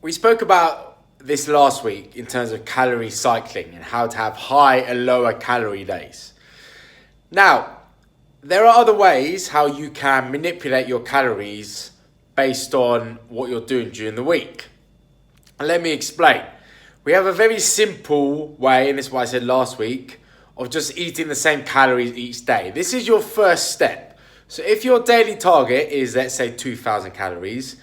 we spoke about this last week in terms of calorie cycling and how to have high and lower calorie days. Now, there are other ways how you can manipulate your calories based on what you're doing during the week. And let me explain. We have a very simple way, and this is what I said last week, of just eating the same calories each day. This is your first step. So if your daily target is, let's say, 2,000 calories,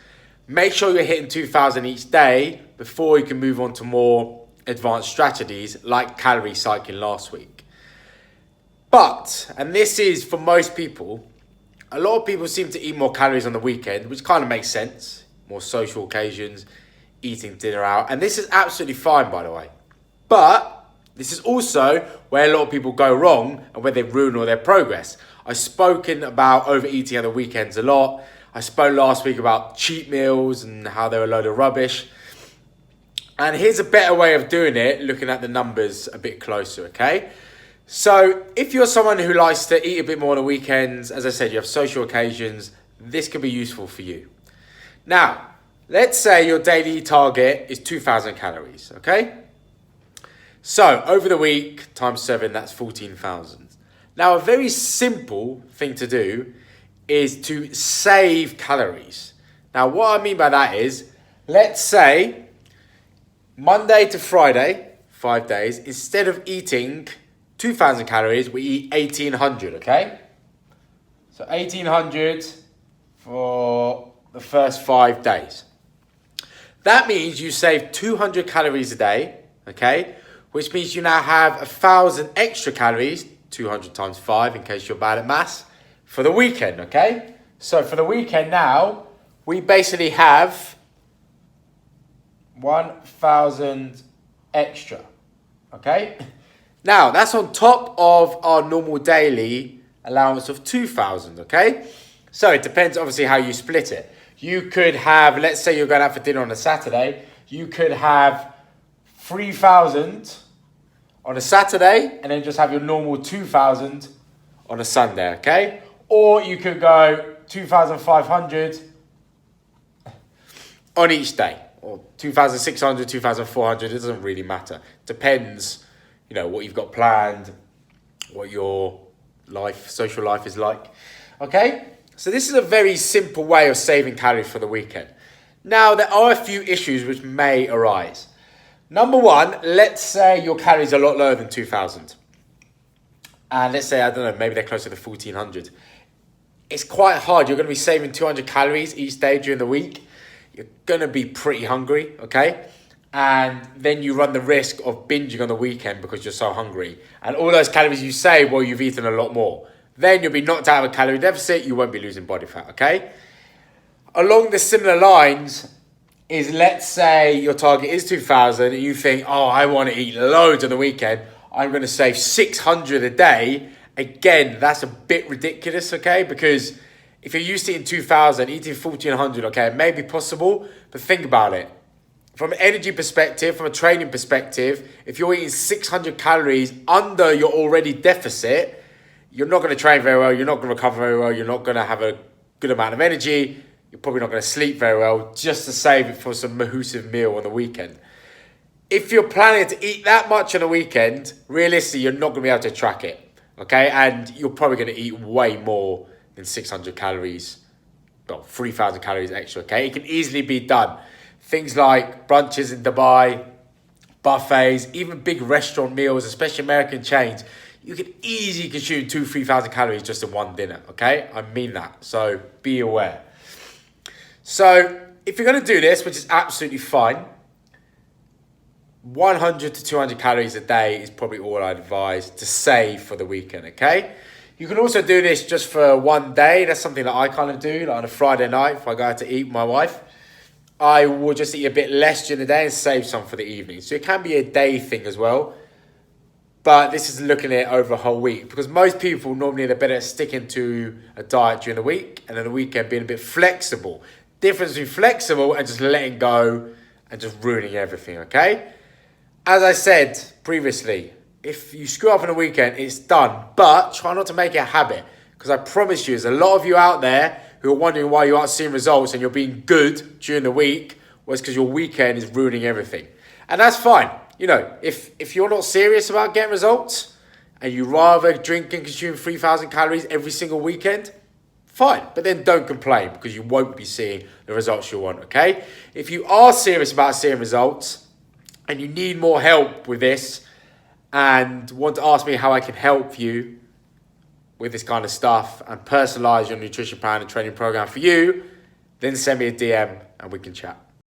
make sure you're hitting 2,000 each day before you can move on to more advanced strategies like calorie cycling last week. But, and this is for most people, a lot of people seem to eat more calories on the weekend, which kind of makes sense. More social occasions, eating dinner out. And this is absolutely fine, by the way. But this is also where a lot of people go wrong and where they ruin all their progress. I've spoken about overeating on the weekends a lot. I spoke last week about cheat meals and how they're a load of rubbish. And here's a better way of doing it, looking at the numbers a bit closer, okay? So if you're someone who likes to eat a bit more on the weekends, as I said, you have social occasions, this can be useful for you. Now, let's say your daily target is 2,000 calories, okay? So over the week, times 7, that's 14,000. Now, a very simple thing to do is to save calories. Now, what I mean by that is, let's say Monday to Friday, 5 days, instead of eating 2,000 calories, we eat 1,800, okay? So 1,800 for the first 5 days. That means you save 200 calories a day, okay? Which means you now have 1,000 extra calories, 200 times 5 in case you're bad at maths, for the weekend, okay? So for the weekend now, we basically have 1,000 extra, okay? Now, that's on top of our normal daily allowance of 2,000, okay? So it depends, obviously, how you split it. You could have, let's say you're going out for dinner on a Saturday, you could have 3,000 on a Saturday and then just have your normal 2,000 on a Sunday, okay? Or you could go 2,500 on each day, or 2,600, 2,400, it doesn't really matter. Depends, you know, what you've got planned, what your life, social life is like. Okay? So this is a very simple way of saving calories for the weekend. Now, there are a few issues which may arise. Number one, let's say your calories are a lot lower than 2,000. And let's say, I don't know, maybe they're closer to 1,400. It's quite hard. You're going to be saving 200 calories each day during the week. You're going to be pretty hungry, okay? And then you run the risk of binging on the weekend because you're so hungry. And all those calories you save, well, you've eaten a lot more. Then you'll be knocked out of a calorie deficit. You won't be losing body fat, okay? Along the similar lines is, let's say your target is 2,000 and you think, oh, I want to eat loads on the weekend. I'm going to save 600 a day. Again, that's a bit ridiculous, okay? Because if you're used to eating 2,000, eating 1,400, okay, it may be possible, but think about it. From an energy perspective, from a training perspective, if you're eating 600 calories under your already deficit, you're not going to train very well, you're not going to recover very well, you're not going to have a good amount of energy, you're probably not going to sleep very well, just to save it for some massive meal on the weekend. If you're planning to eat that much on a weekend, realistically, you're not going to be able to track it, okay? And you're probably going to eat way more than 600 calories, well, 3,000 calories extra, okay? It can easily be done. Things like brunches in Dubai, buffets, even big restaurant meals, especially American chains, you can easily consume 2,000-3,000 calories just in one dinner, okay? I mean that, so be aware. So if you're going to do this, which is absolutely fine, 100 to 200 calories a day is probably all I'd advise to save for the weekend, okay? You can also do this just for one day. That's something that I kind of do, like on a Friday night if I go out to eat with my wife. I will just eat a bit less during the day and save some for the evening. So it can be a day thing as well. But this is looking at it over a whole week, because most people normally they're better at sticking to a diet during the week and then the weekend being a bit flexible. Difference between flexible and just letting go and just ruining everything, okay? As I said previously, if you screw up on a weekend, it's done. But try not to make it a habit, because I promise you, there's a lot of you out there who are wondering why you aren't seeing results and you're being good during the week. well, it's because your weekend is ruining everything. And that's fine. You know, if you're not serious about getting results and you rather drink and consume 3,000 calories every single weekend, fine. But then don't complain because you won't be seeing the results you want, okay? If you are serious about seeing results and you need more help with this and want to ask me how I can help you with this kind of stuff and personalize your nutrition plan and training program for you, then send me a DM and we can chat.